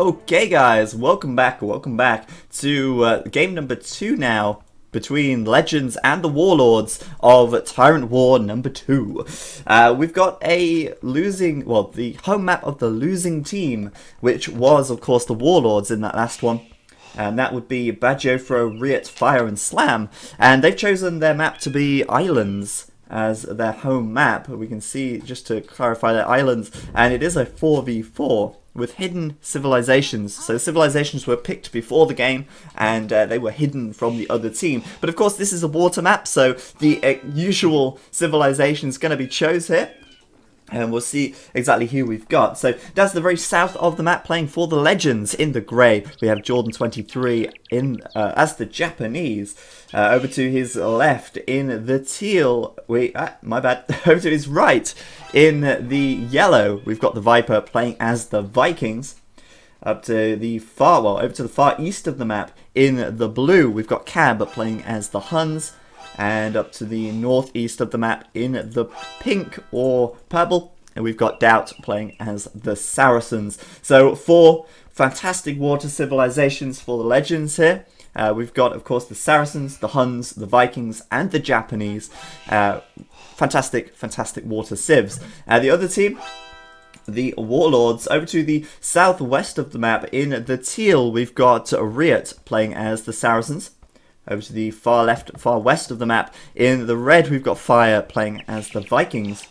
Okay guys, welcome back to game number 2 now between Legends and the Warlords of TyRanT War number 2. We've got a losing, well, the home map of the losing team, which was of course the Warlords in that last one. And that would be Bagiofro, Riot, Fire and Slam. And they've chosen their map to be Islands as their home map. We can see, just to clarify, their islands, and it is a 4v4 with hidden civilizations. So civilizations were picked before the game, and they were hidden from the other team. But of course this is a water map, so the usual civilization is going to be chose here. And we'll see exactly who we've got. So that's the very south of the map, playing for the Legends in the grey. We have Jordan 23 in as the Japanese. Over to his left in the teal. My bad. Over to his right in the yellow, we've got the Viper playing as the Vikings. Up to the far, well, over to the far east of the map in the blue, we've got Cab playing as the Huns. And up to the northeast of the map in the pink or purple, and we've got Doubt playing as the Saracens. So 4 fantastic water civilizations for the Legends here. We've got, of course, the Saracens, the Huns, the Vikings, and the Japanese. Fantastic water civs. The other team, the Warlords, over to the southwest of the map in the teal, we've got Riot playing as the Saracens. Over to the far left, far west of the map, in the red, we've got Fire playing as the Vikings.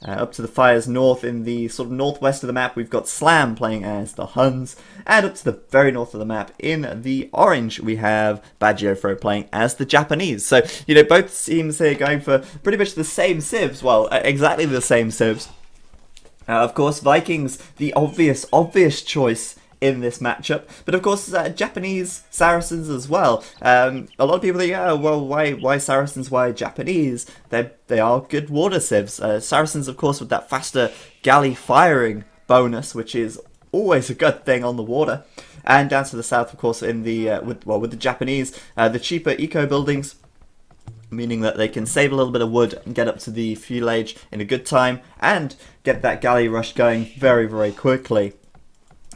Up to the Fire's north, in the sort of northwest of the map, we've got Slam playing as the Huns. And up to the very north of the map, in the orange, we have Bagiofro playing as the Japanese. So, you know, both teams here going for pretty much the same civs. Well, exactly the same civs. Of course, Vikings, the obvious choice in this matchup, but of course Japanese Saracens as well. A lot of people think, oh, well, why Saracens, why Japanese? They are good water civs. Saracens, of course, with that faster galley firing bonus, which is always a good thing on the water. And down to the south, of course, in the with the Japanese, the cheaper eco buildings, meaning that they can save a little bit of wood and get up to the fuel age in a good time and get that galley rush going very quickly.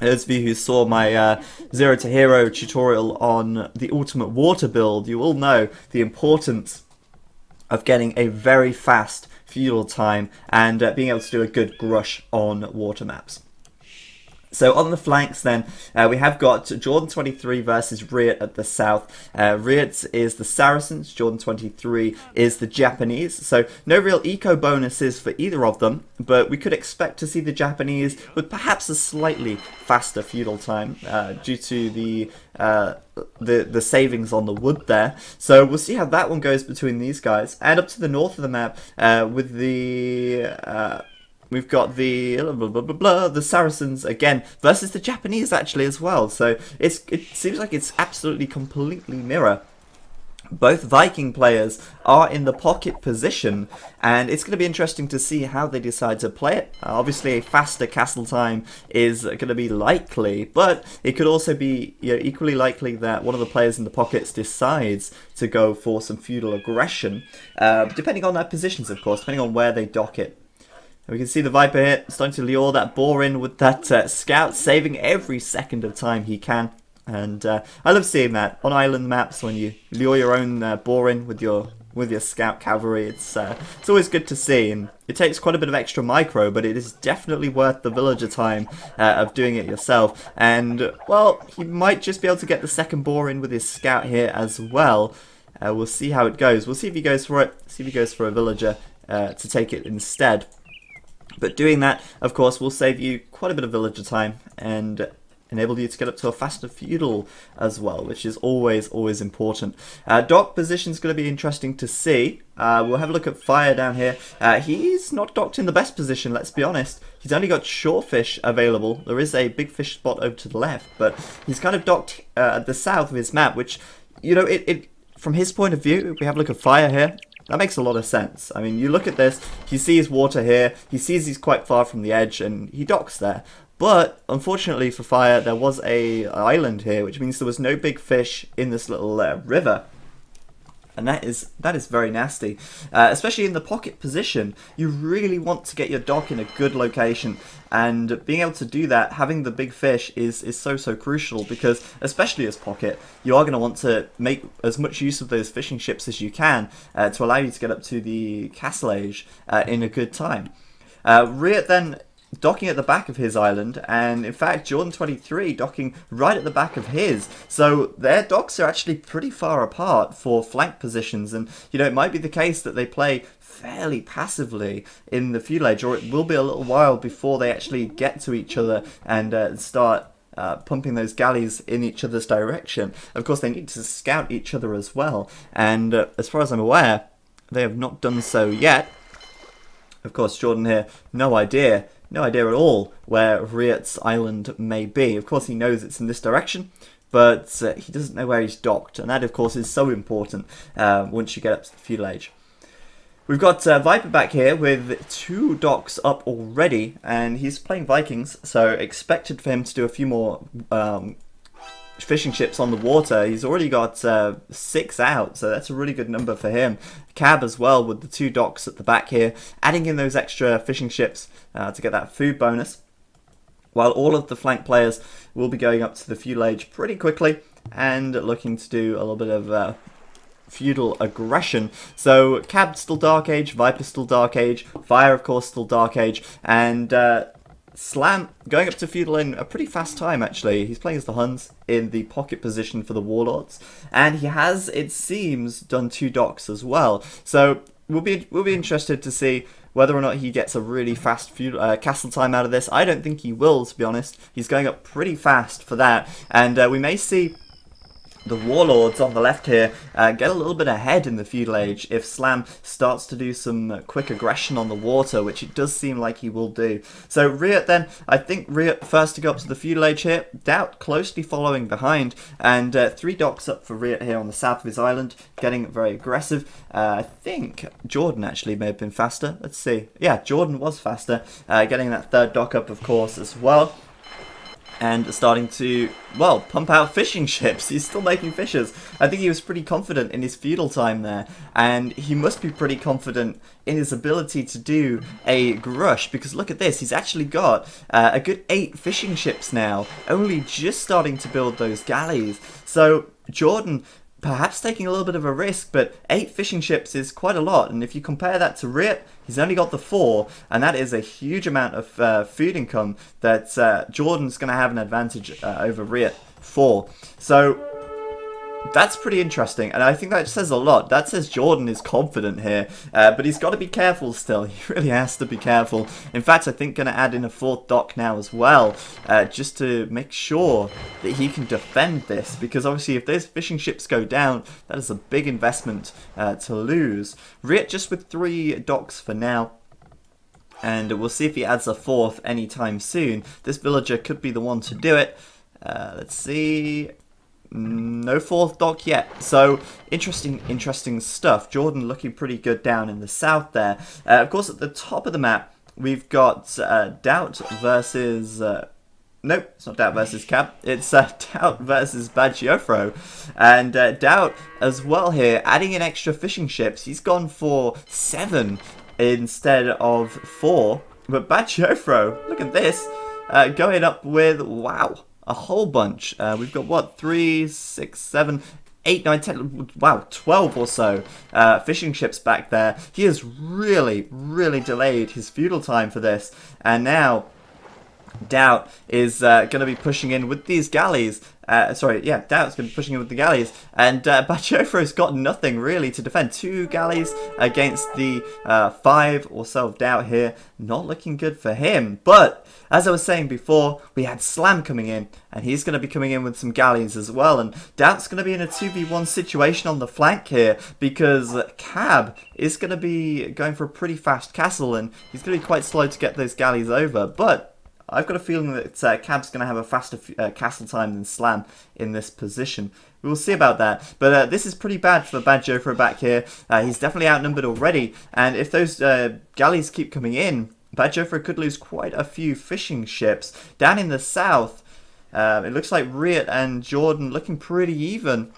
Those of you who saw my Zero to Hero tutorial on the Ultimate Water build, you will know the importance of getting a very fast feudal time and being able to do a good grush on water maps. So on the flanks then, we have got Jordan 23 versus Riot at the south. Riot is the Saracens, Jordan 23 is the Japanese. So no real eco bonuses for either of them, but we could expect to see the Japanese with perhaps a slightly faster feudal time due to the savings on the wood there. So we'll see how that one goes between these guys. And up to the north of the map with the we've got the the Saracens again versus the Japanese actually as well. So it seems like it's absolutely completely mirror. Both Viking players are in the pocket position, and it's going to be interesting to see how they decide to play it. Obviously, a faster castle time is going to be likely, but it could also be, you know, equally likely that one of the players in the pockets decides to go for some feudal aggression, depending on their positions, of course, depending on where they dock it. We can see the Viper here starting to lure that boar in with that scout, saving every second of time he can. And I love seeing that on island maps when you lure your own boar in with your scout cavalry. It's always good to see, and it takes quite a bit of extra micro, but it is definitely worth the villager time of doing it yourself. And well, he might just be able to get the second boar in with his scout here as well. We'll see how it goes. We'll see if he goes for it. See if he goes for a villager to take it instead. But doing that, of course, will save you quite a bit of villager time and enable you to get up to a faster feudal as well, which is always important. Dock position is going to be interesting to see. We'll have a look at Fire down here. He's not docked in the best position, let's be honest. He's only got short fish available. There is a big fish spot over to the left, but he's kind of docked at the south of his map, which, you know, from his point of view, if we have a look at Fire here, that makes a lot of sense. I mean, you look at this, he sees water here, he sees he's quite far from the edge, and he docks there. But, unfortunately for Fire, there was an island here, which means there was no big fish in this little river. And that is very nasty, especially in the pocket position. You really want to get your dock in a good location, and being able to do that, having the big fish is so crucial, because especially as pocket, you are going to want to make as much use of those fishing ships as you can to allow you to get up to the castle age in a good time. Riot then docking at the back of his island, and in fact Jordan 23 docking right at the back of his, so their docks are actually pretty far apart for flank positions. And you know, it might be the case that they play fairly passively in the feudal age, or it will be a little while before they actually get to each other and start pumping those galleys in each other's direction. Of course, they need to scout each other as well, and as far as I'm aware, they have not done so yet. Of course, Jordan here, no idea at all where Riot's island may be. Of course, he knows it's in this direction, but he doesn't know where he's docked, and that, of course, is so important once you get up to the feudal age. We've got Viper back here with 2 docks up already, and he's playing Vikings, so expected for him to do a few more fishing ships on the water. He's already got 6 out, so that's a really good number for him. Cab as well with the 2 docks at the back here, adding in those extra fishing ships to get that food bonus, while all of the flank players will be going up to the feudal age pretty quickly and looking to do a little bit of feudal aggression. So Cab still Dark Age, Viper still Dark Age, Fire of course still Dark Age, and Slam going up to feudal in a pretty fast time actually. He's playing as the Huns in the pocket position for the Warlords, and he has, it seems, done 2 docks as well. So we'll be interested to see whether or not he gets a really fast feudal, castle time out of this. I don't think he will, to be honest. He's going up pretty fast for that, and we may see the Warlords on the left here get a little bit ahead in the feudal age if Slam starts to do some quick aggression on the water, which it does seem like he will do. So Riot then, I think Riot first to go up to the feudal age here, Doubt closely following behind, and 3 docks up for Riot here on the south of his island, getting very aggressive. I think Jordan actually may have been faster. Let's see. Yeah, Jordan was faster, getting that 3rd dock up of course as well, and starting to, well, pump out fishing ships. He's still making fishes. I think he was pretty confident in his feudal time there, and he must be pretty confident in his ability to do a grush, because look at this, he's actually got a good 8 fishing ships now, only just starting to build those galleys. So Jordan perhaps taking a little bit of a risk, but 8 fishing ships is quite a lot, and if you compare that to Riot, he's only got the 4, and that is a huge amount of food income that Jordan's going to have an advantage over Riot for. So that's pretty interesting, and I think that says a lot. That says Jordan is confident here, but he's got to be careful still. He really has to be careful. In fact, I think going to add in a 4th dock now as well, just to make sure that he can defend this, because obviously if those fishing ships go down, that is a big investment to lose. Riot just with 3 docks for now, and we'll see if he adds a 4th anytime soon. This villager could be the one to do it. Let's see. No 4th dock yet, so interesting stuff. Jordan looking pretty good down in the south there. Of course, at the top of the map, we've got Doubt versus... nope, it's not Doubt versus Cab. It's Doubt versus Bagiofro. And Doubt as well here, adding in extra fishing ships. He's gone for 7 instead of 4. But Bagiofro, look at this, going up with, wow, a whole bunch. We've got, what, 3, 6, 7, 8, 9, 10, wow, 12 or so fishing ships back there. He has really delayed his feudal time for this. And now Doubt is going to be pushing in with these galleys. Doubt's going to be pushing in with the galleys. And Bagiofro's got nothing really to defend. 2 galleys against the 5 or so of Doubt here. Not looking good for him. But as I was saying before, we had Slam coming in, and he's going to be coming in with some galleys as well. And Doubt's going to be in a 2v1 situation on the flank here, because Cab is going to be going for a pretty fast castle, and he's going to be quite slow to get those galleys over. But I've got a feeling that Cab's going to have a faster castle time than Slam in this position. We will see about that. But this is pretty bad for Bagiofro back here. He's definitely outnumbered already. And if those galleys keep coming in, Bagiofro could lose quite a few fishing ships. Down in the south, it looks like Riot and Jordan looking pretty even.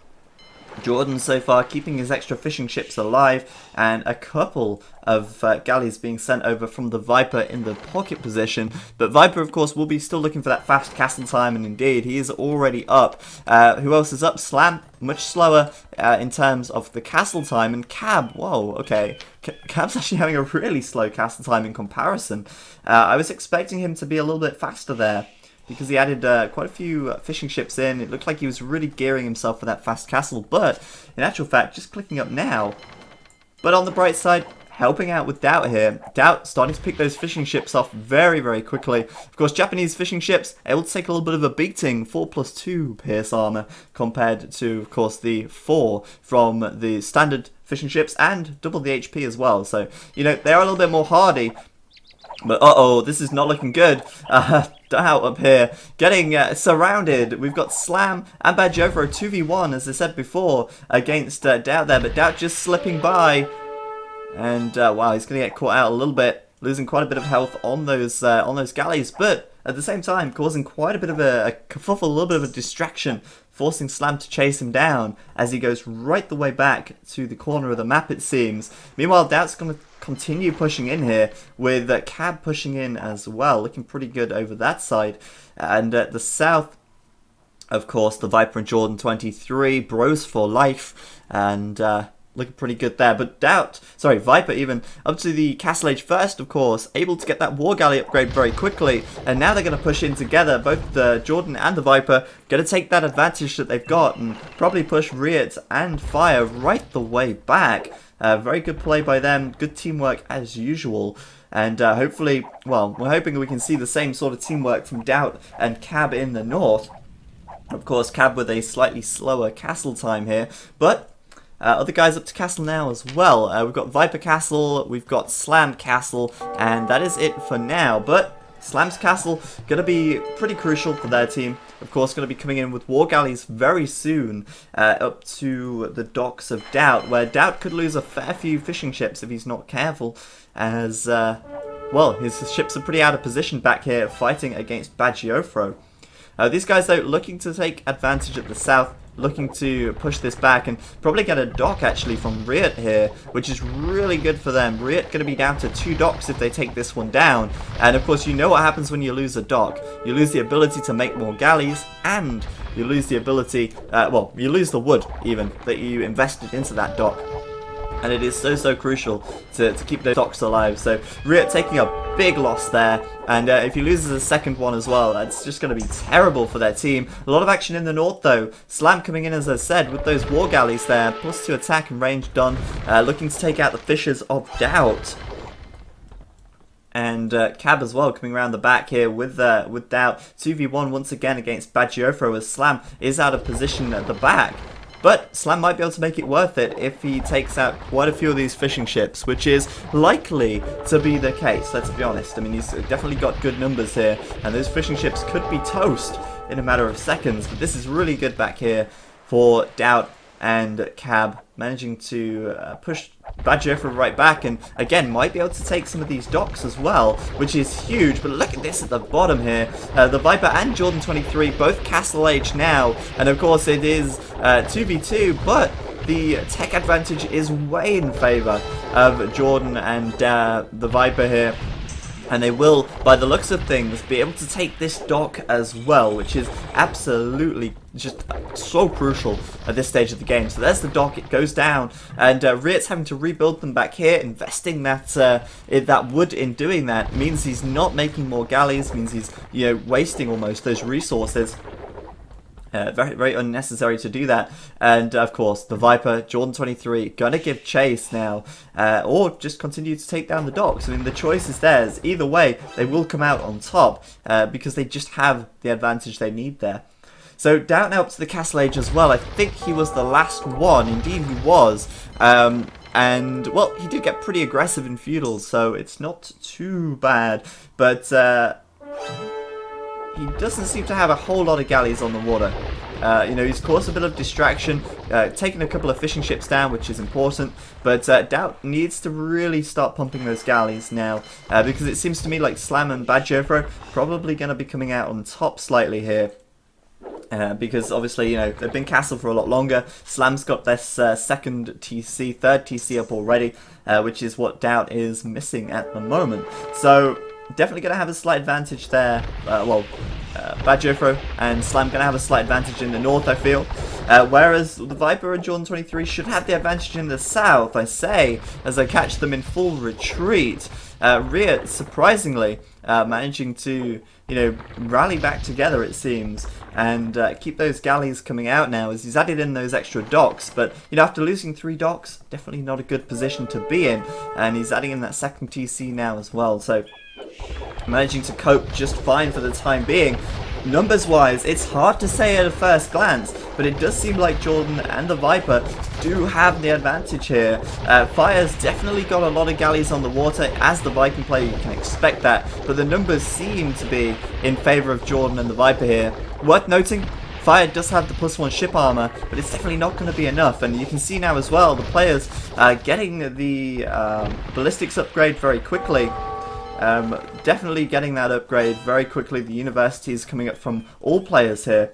Jordan so far keeping his extra fishing ships alive, and a couple of galleys being sent over from the Viper in the pocket position. But Viper, of course, will be still looking for that fast castle time, and indeed, he is already up. Who else is up? Slam, much slower in terms of the castle time, and Cab, whoa, okay. Cab's actually having a really slow castle time in comparison. I was expecting him to be a little bit faster there, because he added quite a few fishing ships in. It looked like he was really gearing himself for that fast castle, but in actual fact, just clicking up now. But on the bright side, helping out with Doubt here. Doubt starting to pick those fishing ships off very, very quickly. Of course, Japanese fishing ships able to take a little bit of a beating, 4+2 pierce armor, compared to, of course, the 4 from the standard fishing ships, and double the HP as well. So, you know, they are a little bit more hardy. But uh-oh, this is not looking good. Doubt up here, getting surrounded. We've got Slam and Badjofro 2v1, as I said before, against Doubt there. But Doubt just slipping by. And, wow, he's going to get caught out a little bit, losing quite a bit of health on those galleys. But at the same time, causing quite a bit of a kerfuffle, a little bit of a distraction, forcing Slam to chase him down as he goes right the way back to the corner of the map, it seems. Meanwhile, Doubt's going to continue pushing in here, with Cab pushing in as well, looking pretty good over that side. And at the south, of course, the Viper and Jordan 23, bros for life, and looking pretty good there. But Viper even up to the Castle Age first, of course, able to get that War Galley upgrade very quickly, and now they're going to push in together, both the Jordan and the Viper, going to take that advantage that they've got, and probably push Riot and Fire right the way back. Very good play by them, good teamwork as usual, and hopefully, well, we're hoping we can see the same sort of teamwork from Doubt and Cab in the north. Of course, Cab with a slightly slower castle time here, but other guys up to castle now as well. We've got Viper Castle, we've got Slam Castle, and that is it for now. But Slam's Castle going to be pretty crucial for their team. Of course, going to be coming in with War Galleys very soon, up to the docks of Doubt, where Doubt could lose a fair few fishing ships if he's not careful, as, well, his ships are pretty out of position back here fighting against Badjofro. These guys, though, looking to take advantage at the south, looking to push this back, and probably get a dock actually from Riot here, which is really good for them. Riot going to be down to 2 docks if they take this one down, and of course you know what happens when you lose a dock. You lose the ability to make more galleys, and you lose the ability, well, you lose the wood even that you invested into that dock. And it is so crucial to keep those docks alive. So Riot taking a big loss there, and if he loses a second one as well, that's just going to be terrible for their team. A lot of action in the north though. Slam coming in, as I said, with those War Galleys there, +2 attack and range done, looking to take out the Fishers of Doubt. And Cab as well coming around the back here with Doubt. 2v1 once again against Badjofro, as Slam is out of position at the back. But Slam might be able to make it worth it if he takes out quite a few of these fishing ships, which is likely to be the case, let's be honest. I mean, he's definitely got good numbers here, and those fishing ships could be toast in a matter of seconds. But this is really good back here for Doubt and Cab, managing to push Badjofro right back, and again might be able to take some of these docks as well, which is huge. But look at this at the bottom here, the Viper and Jordan 23 both Castle Age now, and of course it is 2v2, but the tech advantage is way in favour of Jordan and the Viper here. And they will, by the looks of things, be able to take this dock as well, which is absolutely just so crucial at this stage of the game. So there's the dock, it goes down, and Riot's having to rebuild them back here. Investing that wood in doing that means he's not making more galleys, means he's, you know, wasting almost those resources. Very unnecessary to do that. And of course the Viper, Jordan 23, gonna give chase now, or just continue to take down the docks. I mean, the choice is theirs. Either way, they will come out on top, because they just have the advantage they need there. So Doubt now up to the Castle Age as well. I think he was the last one. Indeed he was. And well, he did get pretty aggressive in Feudal, so it's not too bad. But he doesn't seem to have a whole lot of galleys on the water. You know, he's caused a bit of distraction, taking a couple of fishing ships down, which is important. But Doubt needs to really start pumping those galleys now, because it seems to me like Slam and Badjofro probably going to be coming out on top slightly here. Because obviously, you know, they've been castled for a lot longer. Slam's got this second TC, third TC up already, which is what Doubt is missing at the moment. So definitely going to have a slight advantage there. Bad Jofro and Slam going to have a slight advantage in the north, I feel. Whereas the Viper and Jordan 23 should have the advantage in the south, I say, as I catch them in full retreat. Rhea, surprisingly, managing to, you know, rally back together, it seems, and keep those galleys coming out now as he's added in those extra docks. But, you know, after losing 3 docks, definitely not a good position to be in, and he's adding in that second TC now as well, so managing to cope just fine for the time being. Numbers-wise, it's hard to say at a first glance, but it does seem like Jordan and the Viper do have the advantage here. Fire's definitely got a lot of galleys on the water, as the Viking player, you can expect that, but the numbers seem to be in favour of Jordan and the Viper here. Worth noting, Fire does have the +1 ship armor, but it's definitely not going to be enough, and you can see now as well, the players getting the ballistics upgrade very quickly. Definitely getting that upgrade very quickly. The university is coming up from all players here.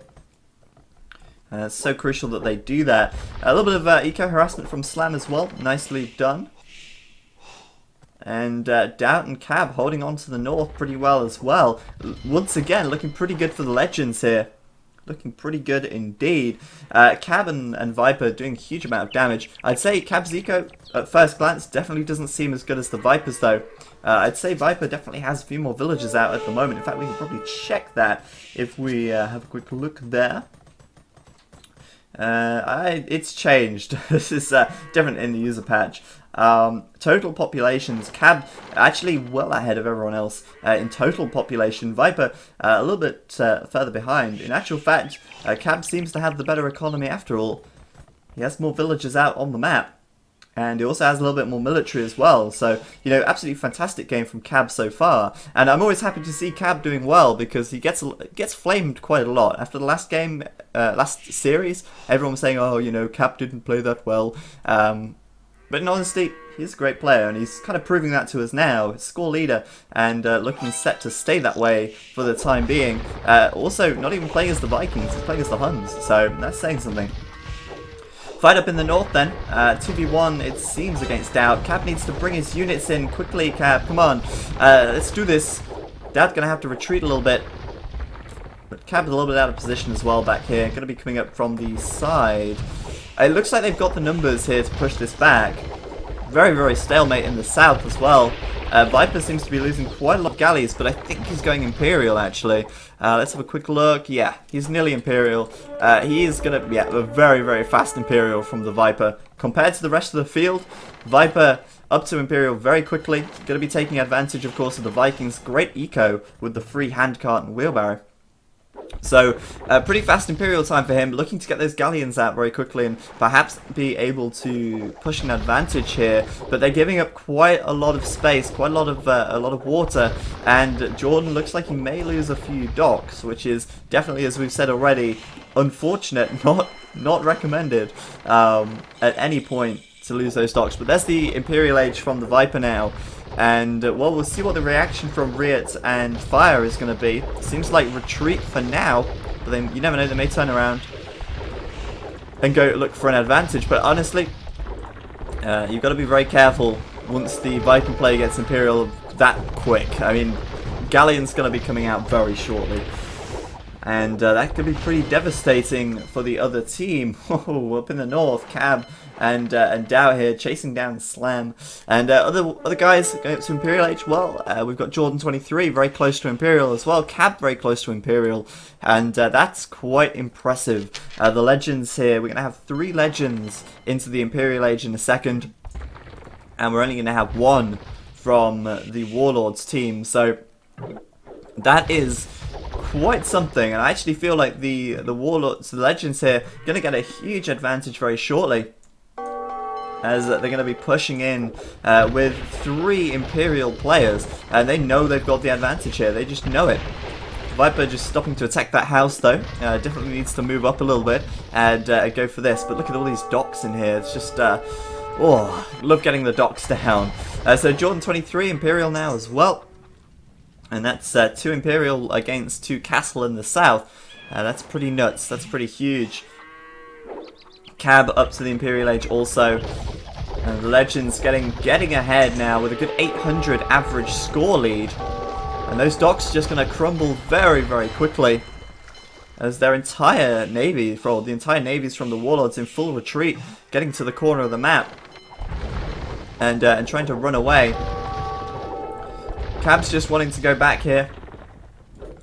It's so crucial that they do that. A little bit of eco-harassment from Slam as well. Nicely done. And Doubt and Cab holding on to the north pretty well as well. Once again, looking pretty good for the Legends here. Looking pretty good indeed. Cab and Viper doing a huge amount of damage. I'd say Cab's eco, at first glance, definitely doesn't seem as good as the Viper's though. I'd say Viper definitely has a few more villagers out at the moment. In fact, we can probably check that if we have a quick look there. It's changed. This is different in the user patch. Total populations, Cab actually well ahead of everyone else in total population. Viper a little bit further behind. In actual fact, Cab seems to have the better economy after all. He has more villagers out on the map. And he also has a little bit more military as well. So, you know, absolutely fantastic game from Cab so far. And I'm always happy to see Cab doing well because he gets flamed quite a lot. After the last game, last series, everyone was saying, oh, you know, Cab didn't play that well. But in honesty, he's a great player, and he's kind of proving that to us now. Score leader, and looking set to stay that way for the time being. Also, not even playing as the Vikings, he's playing as the Huns. So, that's saying something. Fight up in the north then, 2v1 it seems against Doubt. Cab needs to bring his units in quickly, Cab, come on. Let's do this. Doubt's going to have to retreat a little bit. But Cab's a little bit out of position as well back here. Going to be coming up from the side. It looks like they've got the numbers here to push this back. Very, very stalemate in the south as well. Viper seems to be losing quite a lot of galleys, but I think he's going Imperial actually. Let's have a quick look. Yeah, he's nearly Imperial. He is going to, yeah, a very, very fast Imperial from the Viper. Compared to the rest of the field, Viper up to Imperial very quickly. Going to be taking advantage, of course, of the Vikings' great eco with the free handcart and wheelbarrow. So, pretty fast Imperial time for him, looking to get those galleons out very quickly and perhaps be able to push an advantage here. But they're giving up quite a lot of space, quite a lot of water, and Jordan looks like he may lose a few docks, which is definitely, as we've said already, unfortunate, not recommended at any point to lose those docks. But there's the Imperial Age from the Viper now. And, well, we'll see what the reaction from Riot and Fire is going to be. Seems like retreat for now, but then you never know, they may turn around and go look for an advantage. But honestly, you've got to be very careful once the Viking player gets Imperial that quick. I mean, Galleon's going to be coming out very shortly. And that could be pretty devastating for the other team. Oh, up in the north, Cab and Dow here chasing down Slam. And other guys going up to Imperial Age. Well, we've got Jordan 23 very close to Imperial as well. Cab very close to Imperial. And that's quite impressive. The Legends here, we're going to have 3 Legends into the Imperial Age in a second. And we're only going to have 1 from the Warlords team. So that is quite something, and I actually feel like the Warlords, the Legends here, are going to get a huge advantage very shortly, as they're going to be pushing in with 3 Imperial players, and they know they've got the advantage here. They just know it. Viper just stopping to attack that house though. Definitely needs to move up a little bit and go for this. But look at all these docks in here. It's just oh, love getting the docks down. So Jordan 23 Imperial now as well. And that's 2 Imperial against 2 Castle in the south. That's pretty nuts. That's pretty huge. Cab up to the Imperial Age also. And the Legends getting ahead now with a good 800 average score lead. And those docks are just going to crumble very, very quickly. As their entire navy, the entire navies from the Warlords in full retreat, getting to the corner of the map. And trying to run away. Cab's just wanting to go back here.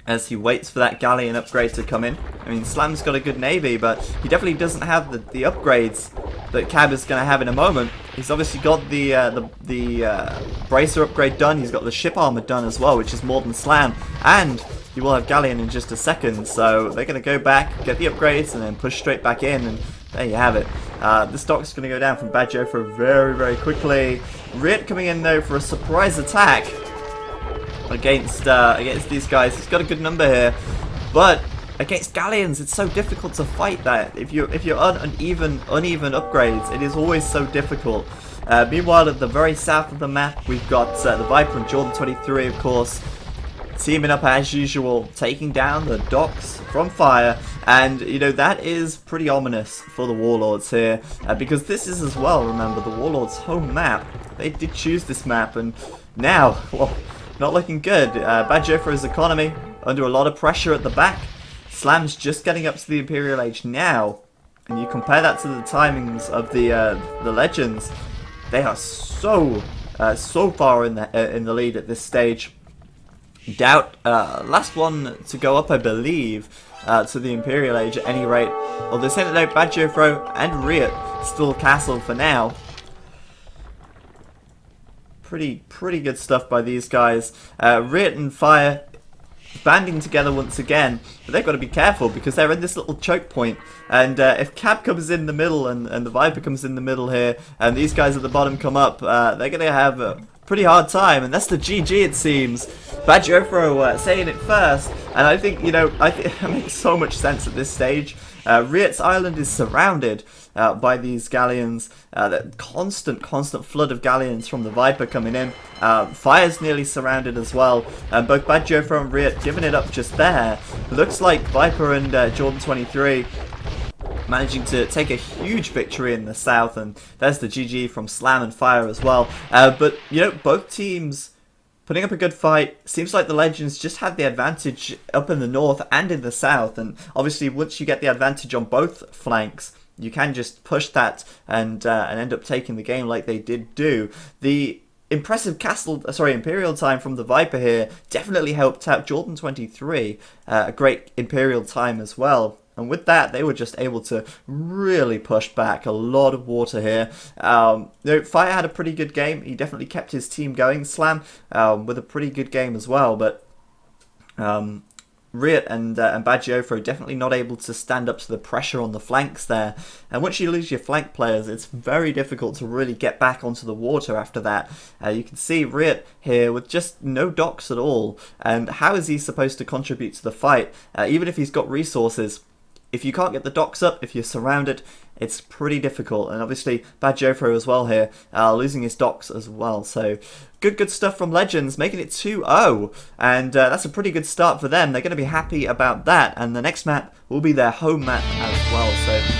As he waits for that galleon upgrade to come in. I mean, Slam's got a good navy, but he definitely doesn't have the upgrades that Cab is going to have in a moment. He's obviously got the bracer upgrade done. He's got the ship armor done as well, which is more than Slam. And he will have galleon in just a second. So they're going to go back, get the upgrades, and then push straight back in. And there you have it. This dock's going to go down from Bad Jofro very, very quickly. Riet coming in though for a surprise attack against these guys. He's got a good number here, but against galleons, it's so difficult to fight that. If you're on uneven upgrades, it is always so difficult. Meanwhile, at the very south of the map, we've got the Viper and Jordan 23, of course, teaming up as usual, taking down the docks from fire. And, you know, that is pretty ominous for the Warlords here, because this is as well, remember, the Warlords' home map. They did choose this map, and now, well, not looking good. Bad Jofro's economy under a lot of pressure at the back. Slam's just getting up to the Imperial Age now, and you compare that to the timings of the Legends. They are so far in the lead at this stage. Doubt last one to go up, I believe, to the Imperial Age at any rate. Although saying that, Bad Jofro and Riet still castled for now. Pretty good stuff by these guys. Riet and Fire banding together once again, but they've got to be careful because they're in this little choke point. And if Cab comes in the middle and the Viper comes in the middle here, and these guys at the bottom come up, they're going to have a pretty hard time. And that's the GG, it seems. Bad Jofro saying it first, and I think, you know, it makes so much sense at this stage. Riet's island is surrounded by these galleons. That constant flood of galleons from the Viper coming in. Fire's nearly surrounded as well. Both Bad Jofro and Riet giving it up just there. Looks like Viper and Jordan 23 managing to take a huge victory in the south, and there's the GG from Slam and Fire as well. But, you know, both teams putting up a good fight. Seems like the Legends just had the advantage up in the north and in the south, and obviously once you get the advantage on both flanks, you can just push that and end up taking the game like they did do. The impressive Imperial time from the Viper here definitely helped out Jordan 23. A great Imperial time as well. And with that, they were just able to really push back a lot of water here. You know, Fire had a pretty good game. He definitely kept his team going. Slam with a pretty good game as well. But Riet and Bad Jofro definitely not able to stand up to the pressure on the flanks there. And once you lose your flank players, it's very difficult to really get back onto the water after that. You can see Riet here with just no docks at all. And how is he supposed to contribute to the fight? Even if he's got resources, if you can't get the docks up, if you're surrounded, it's pretty difficult. And obviously, Bad Jofro as well here, losing his docks as well. So, good stuff from Legends, making it 2-0. And that's a pretty good start for them. They're going to be happy about that. And the next map will be their home map as well. So,